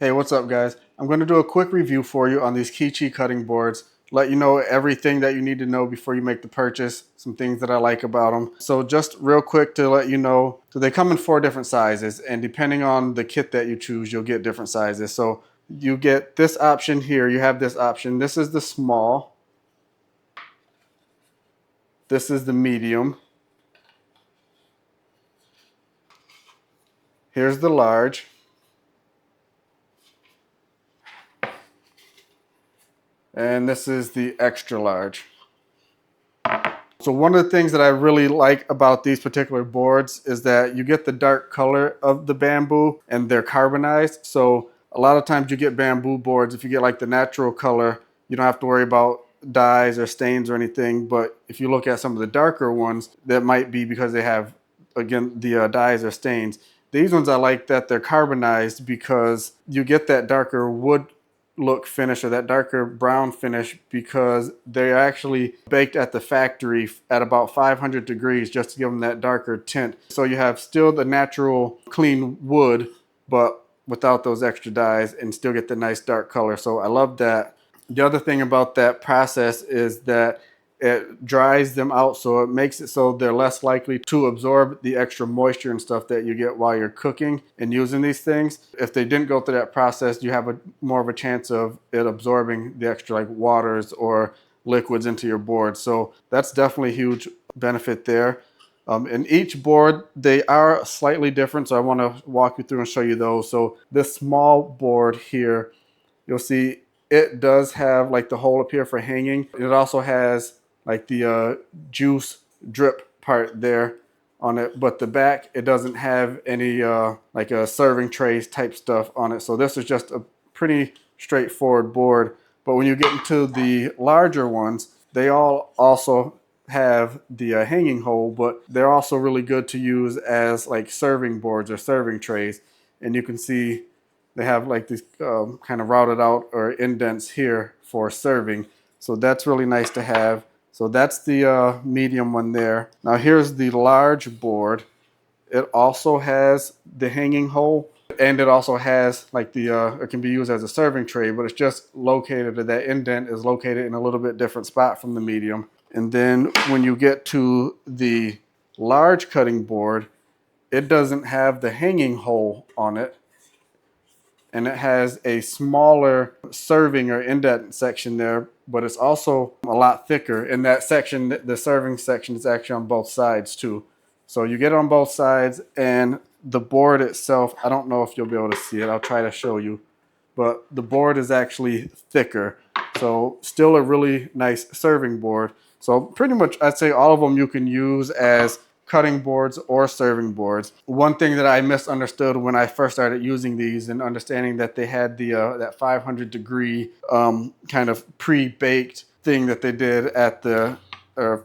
Hey, what's up guys? I'm going to do a quick review for you on these Kichchi cutting boards, let you know everything that you need to know before you make the purchase, some things that I like about them. So just real quick to let you know, so they come in 4 different sizes, and depending on the kit that you choose, you'll get different sizes. So you get this option here, you have this option. This is the small, this is the medium, here's the large, and this is the extra large. So one of the things that I really like about these particular boards is that you get the dark color of the bamboo and they're carbonized. So a lot of times you get bamboo boards, if you get like the natural color, you don't have to worry about dyes or stains or anything. But if you look at some of the darker ones, that might be because they have, again, the dyes or stains. These ones I like that they're carbonized because you get that darker wood look finish or that darker brown finish because they're actually baked at the factory at about 500 degrees just to give them that darker tint. So you have still the natural clean wood, but without those extra dyes, and still get the nice dark color. So I love that. The other thing about that process is that it dries them out, so it makes it so they're less likely to absorb the extra moisture and stuff that you get while you're cooking and using these things. If they didn't go through that process, you have more of a chance of it absorbing the extra like waters or liquids into your board. So that's definitely a huge benefit there. In each board, they are slightly different, so I want to walk you through and show you those. So this small board here, you'll see it does have like the hole up here for hanging. It also has like the juice drip part there on it, but the back, it doesn't have any like a serving trays type stuff on it. So this is just a pretty straightforward board. But when you get into the larger ones, they all also have the hanging hole, but they're also really good to use as like serving boards or serving trays. And you can see they have like these kind of routed out or indents here for serving. So that's really nice to have. So that's the medium one there. Now here's the large board. It also has the hanging hole, and it also has like it can be used as a serving tray, but it's just located, that indent is located in a little bit different spot from the medium. And then when you get to the large cutting board, it doesn't have the hanging hole on it, and it has a smaller serving or indent section there, but it's also a lot thicker. In that section, the serving section is actually on both sides too. So you get it on both sides, and the board itself, I don't know if you'll be able to see it. I'll try to show you, but the board is actually thicker. So still a really nice serving board. So pretty much I'd say all of them you can use as cutting boards or serving boards. One thing that I misunderstood when I first started using these and understanding that they had the that 500 degree kind of pre-baked thing that they did at the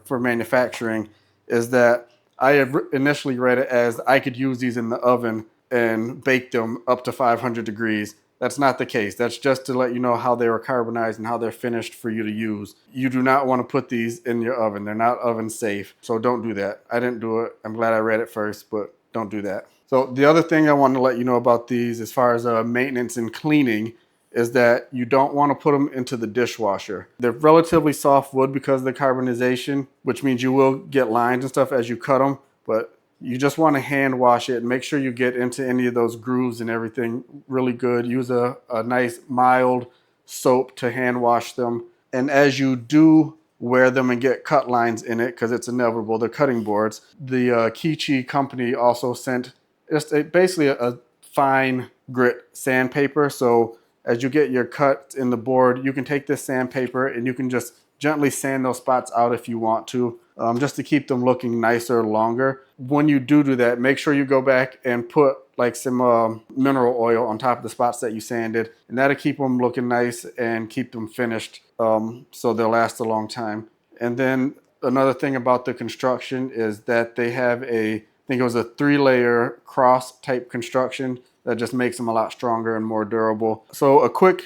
for manufacturing is that I had initially read it as I could use these in the oven and bake them up to 500 degrees. That's not the case. That's just to let you know how they were carbonized and how they're finished for you to use. You do not want to put these in your oven. They're not oven safe. So don't do that. I didn't do it. I'm glad I read it first, but don't do that. So the other thing I want to let you know about these as far as maintenance and cleaning is that you don't want to put them into the dishwasher. They're relatively soft wood because of the carbonization, which means you will get lines and stuff as you cut them, but you just want to hand wash it and make sure you get into any of those grooves and everything really good. Use a nice mild soap to hand wash them. And as you do wear them and get cut lines in it, because it's inevitable, they're cutting boards, the KeeChee company also sent just basically a fine grit sandpaper. So as you get your cut in the board, you can take this sandpaper and you can just gently sand those spots out if you want to, just to keep them looking nicer longer. When you do that, make sure you go back and put like some mineral oil on top of the spots that you sanded, and that'll keep them looking nice and keep them finished, so they'll last a long time. And then another thing about the construction is that they have I think it was a 3-layer cross type construction that just makes them a lot stronger and more durable. So a quick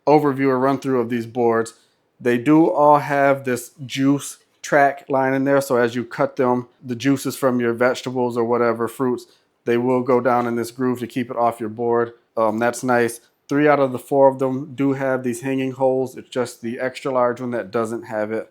overview or run through of these boards. They do all have this juice track line in there, so as you cut them, the juices from your vegetables or whatever fruits, they will go down in this groove to keep it off your board. That's nice. 3 out of the 4 of them do have these hanging holes. It's just the extra large one that doesn't have it.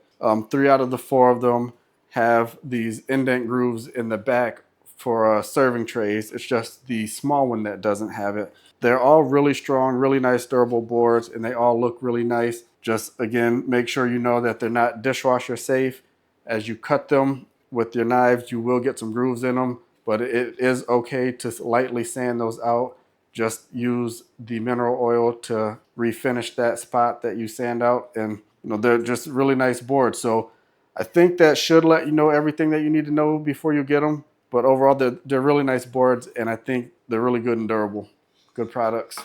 3 out of the 4 of them have these indent grooves in the back for serving trays. It's just the small one that doesn't have it. They're all really strong, really nice durable boards, and they all look really nice. Just again, make sure you know that they're not dishwasher safe. As you cut them with your knives, you will get some grooves in them, but it is okay to lightly sand those out. Just use the mineral oil to refinish that spot that you sand out, and they're just really nice boards. So I think that should let you know everything that you need to know before you get them. But overall, they're really nice boards, and I think they're really good and durable. Good products.